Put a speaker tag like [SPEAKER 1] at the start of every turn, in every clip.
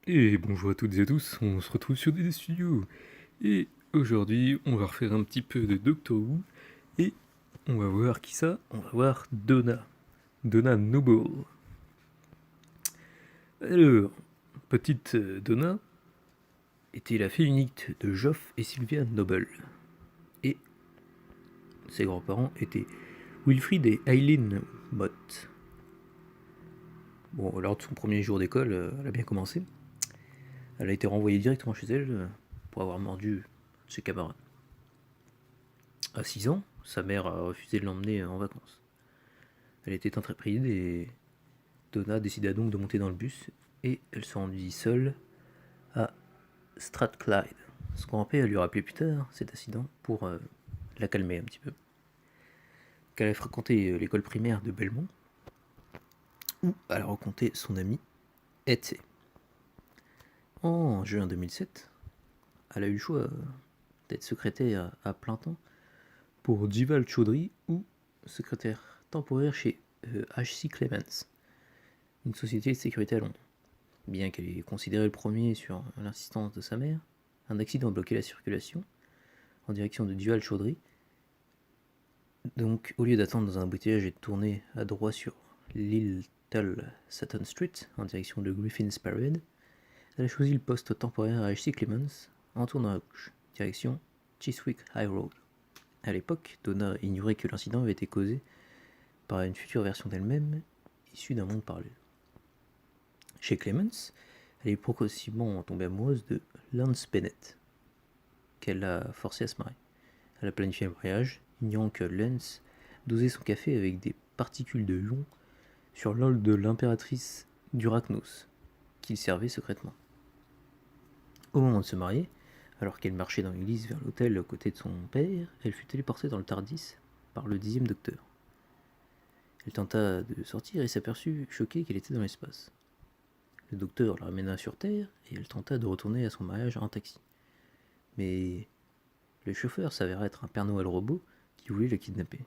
[SPEAKER 1] Et bonjour à toutes et à tous, on se retrouve sur des studios. Et aujourd'hui, on va refaire un petit peu de Doctor Who. Et on va voir qui ça. On va voir Donna. Donna Noble. Alors, petite Donna était la fille unique de Geoff et Sylvia Noble. Et ses grands-parents étaient Wilfrid et Eileen Mott. Bon, lors de son premier jour d'école, elle a bien commencé. Elle a été renvoyée directement chez elle pour avoir mordu ses camarades. À 6 ans, sa mère a refusé de l'emmener en vacances. Elle était intrépide et Donna décida donc de monter dans le bus et elle se rendit seule à Strathclyde. Son grand-père lui a rappelé plus tard cet incident pour la calmer un petit peu. Qu'elle a fréquenté l'école primaire de Belmont où elle a rencontré son ami Etsy. En juin 2007, elle a eu le choix d'être secrétaire à plein temps pour Jival Chaudhry ou secrétaire temporaire chez H.C. Clements, une société de sécurité à Londres. Bien qu'elle ait considéré le premier sur l'insistance de sa mère, un accident a bloqué la circulation en direction de Dual Chaudhry. Donc, au lieu d'attendre dans un embouteillage et de tourner à droite sur Little Sutton Street en direction de Griffin's Parade, elle a choisi le poste temporaire à H.C. Clements en tournant à gauche, direction Chiswick High Road. À l'époque, Donna ignorait que l'incident avait été causé par une future version d'elle-même issue d'un monde parallèle. Chez Clements, elle est progressivement tombée amoureuse de Lance Bennett, qu'elle a forcé à se marier. Elle a planifié un mariage, ignorant que Lance dosait son café avec des particules de ion sur l'ol de l'impératrice d'Urachnos, qu'il servait secrètement. Au moment de se marier, alors qu'elle marchait dans l'église vers l'hôtel aux côtés de son père, elle fut téléportée dans le Tardis par le 10e docteur. Elle tenta de sortir et s'aperçut, choquée, qu'elle était dans l'espace. Le docteur la ramena sur Terre et elle tenta de retourner à son mariage en taxi. Mais le chauffeur s'avéra être un Père Noël robot qui voulait la kidnapper.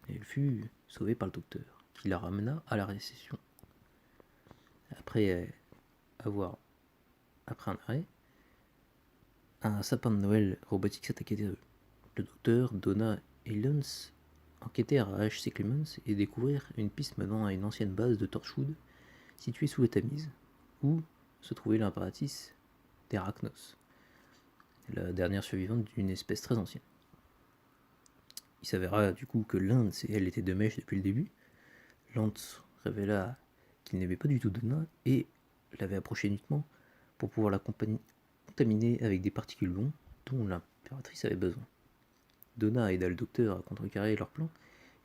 [SPEAKER 1] Et elle fut sauvée par le docteur, qui la ramena à la récession. Après un arrêt, un sapin de Noël robotique s'attaquait d'eux. Le docteur, Donna et Lance enquêtèrent à H.C. Clements et découvrirent une piste menant à une ancienne base de Torchwood située sous la Tamise, où se trouvait l'impératrice d'Erachnos, la dernière survivante d'une espèce très ancienne. Il s'avéra du coup que Lance et elle étaient de mèche depuis le début. Lance révéla qu'il n'aimait pas du tout Donna et l'avait approchée uniquement pour pouvoir la contaminer avec des particules dont l'impératrice avait besoin. Donna aida le docteur à contrecarrer leur plan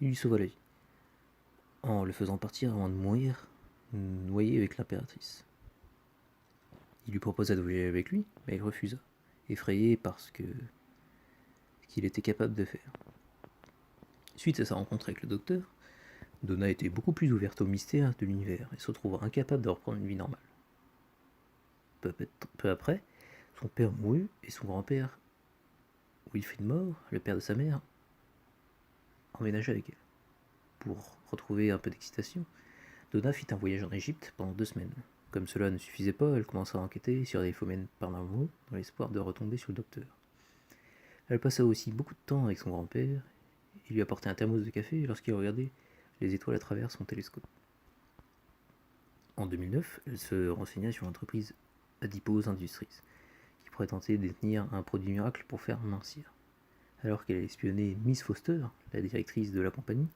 [SPEAKER 1] et lui sauva la vie, en le faisant partir avant de mourir noyé avec l'impératrice. Il lui proposa de voyager avec lui, mais elle refusa, effrayée par ce qu'il était capable de faire. Suite à sa rencontre avec le docteur, Donna était beaucoup plus ouverte au mystère de l'univers et se retrouva incapable de reprendre une vie normale. Peu après, son père mourut et son grand-père, Wilfrid mort, le père de sa mère, emménagea avec elle. Pour retrouver un peu d'excitation, Donna fit un voyage en Égypte pendant 2 semaines. Comme cela ne suffisait pas, elle commença à enquêter sur des phénomènes paranormaux dans l'espoir de retomber sur le docteur. Elle passa aussi beaucoup de temps avec son grand-père. Il lui apportait un thermos de café lorsqu'il regardait les étoiles à travers son télescope. En 2009, elle se renseigna sur l'entreprise Adipose Industries, qui pourrait tenter de détenir un produit miracle pour faire mincir. Alors qu'elle espionnait Miss Foster, la directrice de la compagnie,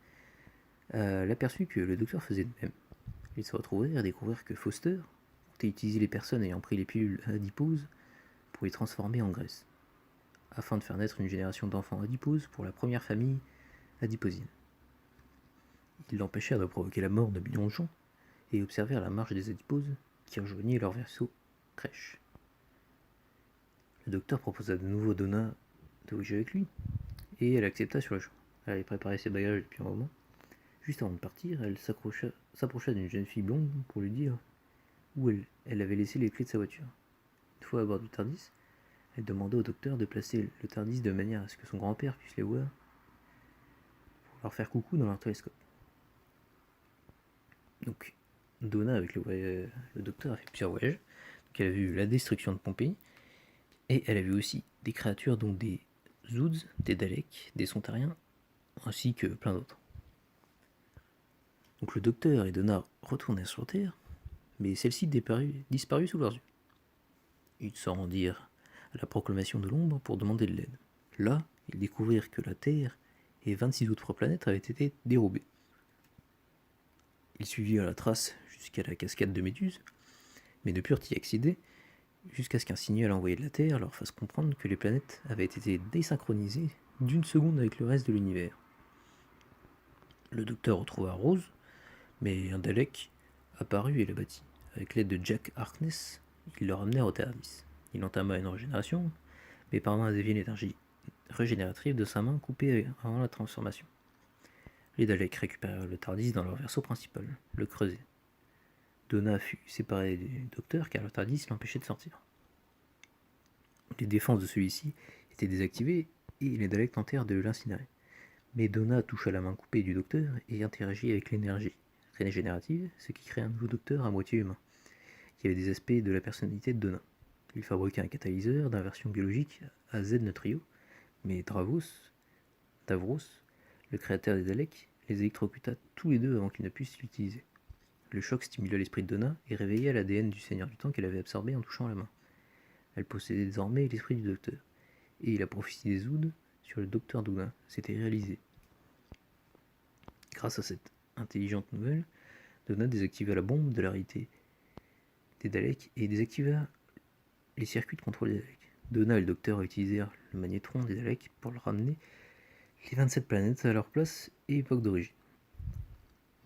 [SPEAKER 1] elle aperçut que le docteur faisait de même. Ils se retrouvèrent à découvrir que Foster comptait utiliser les personnes ayant pris les pilules adiposes pour les transformer en graisse, afin de faire naître une génération d'enfants adiposes pour la première famille adiposine. Ils l'empêchèrent de provoquer la mort de millions de gens et observèrent la marche des adiposes qui rejoignaient leur vaisseau crèche. Le docteur proposa de nouveau à Donna de voyager avec lui, et elle accepta sur le champ. Elle avait préparé ses bagages depuis un moment. Juste avant de partir, elle s'approcha d'une jeune fille blonde pour lui dire où elle avait laissé les clés de sa voiture. Une fois à bord du Tardis, elle demanda au docteur de placer le Tardis de manière à ce que son grand-père puisse les voir pour leur faire coucou dans leur télescope. Donc, Donna avec le docteur a fait plusieurs voyages. Donc, qu'elle a vu la destruction de Pompéi, et elle a vu aussi des créatures, dont des Zoods, des Daleks, des Sontariens, ainsi que plein d'autres. Donc le docteur et Donna retournèrent sur Terre, mais celle-ci disparut sous leurs yeux. Ils se rendirent à la proclamation de l'ombre pour demander de l'aide. Là, ils découvrirent que la Terre et 26 autres planètes avaient été dérobées. Ils suivirent la trace jusqu'à la cascade de Méduse, mais ne purent y accéder jusqu'à ce qu'un signal envoyé de la Terre leur fasse comprendre que les planètes avaient été désynchronisées d'une seconde avec le reste de l'univers. Le docteur retrouva Rose, mais un Dalek apparut et l'abattit. Avec l'aide de Jack Harkness, ils le ramenèrent au TARDIS. Il entama une régénération, mais parvint à dévier l'énergie régénérative de sa main coupée avant la transformation. Les Daleks récupérèrent le TARDIS dans leur vaisseau principal, le Creuset. Donna fut séparée du docteur car le TARDIS l'empêchait de sortir. Les défenses de celui-ci étaient désactivées et les Daleks tentèrent de l'incinérer. Mais Donna toucha la main coupée du docteur et interagit avec l'énergie régénérative, ce qui crée un nouveau docteur à moitié humain, qui avait des aspects de la personnalité de Donna. Il fabriqua un catalyseur d'inversion biologique à Z Neutrio, mais Davros, le créateur des Daleks, les électrocuta tous les deux avant qu'ils ne puissent l'utiliser. Le choc stimula l'esprit de Donna et réveilla l'ADN du Seigneur du Temps qu'elle avait absorbé en touchant la main. Elle possédait désormais l'esprit du docteur, et la prophétie des Zoods sur le docteur Donna s'était réalisée. Grâce à cette intelligente nouvelle, Donna désactiva la bombe de la réalité des Daleks et désactiva les circuits de contrôle des Daleks. Donna et le docteur utilisèrent le magnétron des Daleks pour leur ramener les 27 planètes à leur place et époque d'origine.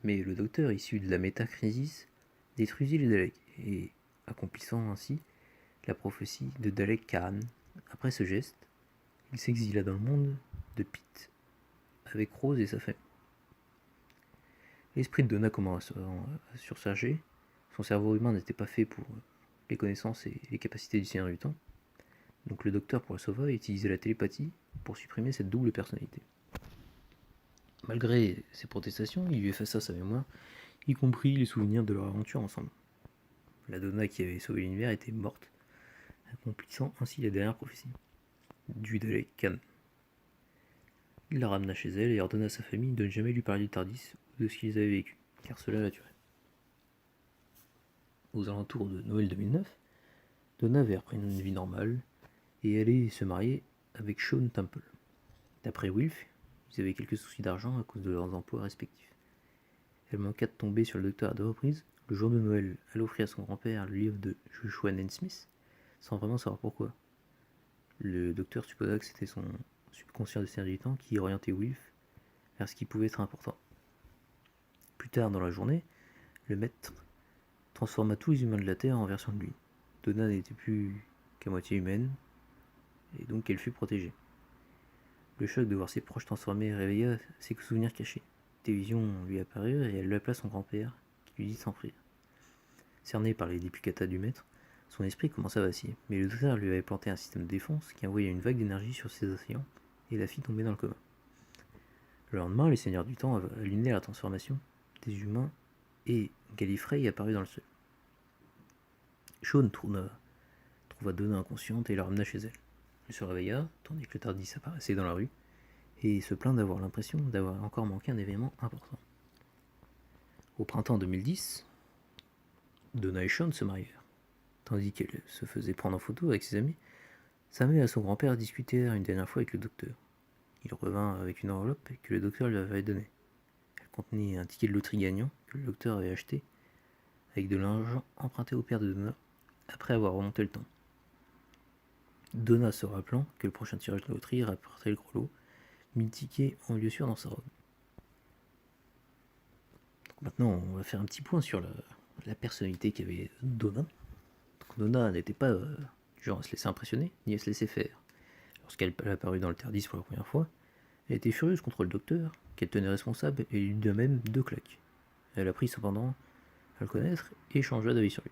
[SPEAKER 1] Mais le docteur, issu de la métacrisis, détruisit les Daleks, et accomplissant ainsi la prophétie de Dalek Khan. Après ce geste, il s'exila dans le monde de Pit, avec Rose et sa famille. L'esprit de Donna commença à surcharger. Son cerveau humain n'était pas fait pour les connaissances et les capacités du Seigneur du Temps. Donc le docteur, pour la sauver, utilisait la télépathie pour supprimer cette double personnalité. Malgré ses protestations, il lui effaça sa mémoire, y compris les souvenirs de leur aventure ensemble. La Donna qui avait sauvé l'univers était morte, accomplissant ainsi la dernière prophétie du Dalek Khan. Il la ramena chez elle et ordonna à sa famille de ne jamais lui parler du TARDIS ou de ce qu'ils avaient vécu, car cela la tuerait. Aux alentours de Noël 2009, Donna avait repris une vie normale et allait se marier avec Shaun Temple. D'après Wilf, ils avaient quelques soucis d'argent à cause de leurs emplois respectifs. Elle manqua de tomber sur le docteur à 2 reprises. Le jour de Noël, elle offrit à son grand-père le livre de Joshua Naismith, sans vraiment savoir pourquoi. Le docteur supposa que c'était son subconscient de Seigneur du Temps qui orientait Wilf vers ce qui pouvait être important. Plus tard dans la journée, le maître transforma tous les humains de la Terre en version de lui. Donna n'était plus qu'à moitié humaine, et donc elle fut protégée. Le choc de voir ses proches transformés réveilla ses souvenirs cachés. Des visions lui apparurent et elle lui appela son grand-père, qui lui dit de s'enfuir. Cerné par les duplicata du maître, son esprit commença à vaciller, mais le docteur lui avait planté un système de défense qui envoyait une vague d'énergie sur ses assaillants et la fit tomber dans le coma. Le lendemain, les seigneurs du temps allumèrent la transformation des humains et Gallifrey apparut dans le ciel. Shaun trouva Donna inconsciente et la ramena chez elle. Elle se réveilla, tandis que le TARDIS apparaissait dans la rue, et se plaint d'avoir l'impression d'avoir encore manqué un événement important. Au printemps 2010, Donna et Shaun se marièrent. Tandis qu'elle se faisait prendre en photo avec ses amis, sa mère et son grand-père discutèrent une dernière fois avec le docteur. Il revint avec une enveloppe que le docteur lui avait donnée. Elle contenait un ticket de loterie gagnant que le docteur avait acheté avec de l'argent emprunté au père de Donna après avoir remonté le temps. Donna se rappelant que le prochain tirage de loterie rapportait le gros lot, mit le ticket en lieu sûr dans sa robe. Donc maintenant, on va faire un petit point sur la personnalité qu'avait Donna. Donc Donna n'était pas du genre à se laisser impressionner, ni à se laisser faire. Lorsqu'elle apparut dans le TARDIS pour la première fois, elle était furieuse contre le docteur, qu'elle tenait responsable, et lui donna même 2 claques. Elle apprit cependant à le connaître et changea d'avis sur lui.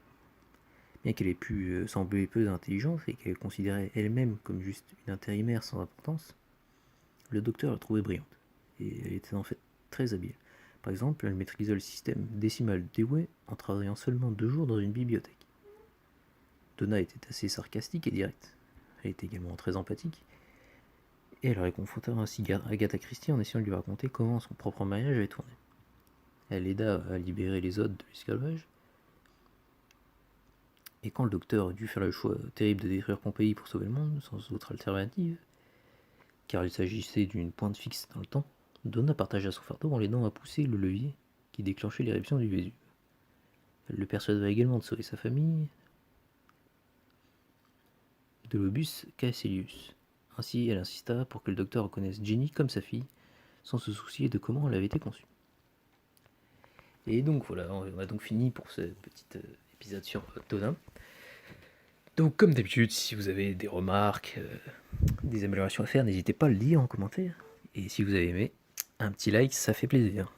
[SPEAKER 1] Bien qu'elle ait pu sembler peu d'intelligence et qu'elle considérait elle-même comme juste une intérimaire sans importance, le docteur la trouvait brillante, et elle était en fait très habile. Par exemple, elle maîtrisait le système décimal Dewey en travaillant seulement 2 jours dans une bibliothèque. Donna était assez sarcastique et directe. Elle était également très empathique, et elle réconforta ainsi Agatha Christie en essayant de lui raconter comment son propre mariage avait tourné. Elle aida à libérer les hôtes de l'esclavage, et quand le docteur dut faire le choix terrible de détruire Pompéi pour sauver le monde, sans autre alternative, car il s'agissait d'une pointe fixe dans le temps, Donna partagea son fardeau en l'aidant à pousser le levier qui déclenchait l'éruption du Vésuve. Elle le persuada également de sauver sa famille de l'obus Caecilius. Ainsi, elle insista pour que le docteur reconnaisse Ginny comme sa fille, sans se soucier de comment elle avait été conçue. Et donc voilà, on a donc fini pour ce petit épisode sur Donna. Donc comme d'habitude, si vous avez des remarques, des améliorations à faire, n'hésitez pas à le dire en commentaire. Et si vous avez aimé, un petit like, ça fait plaisir.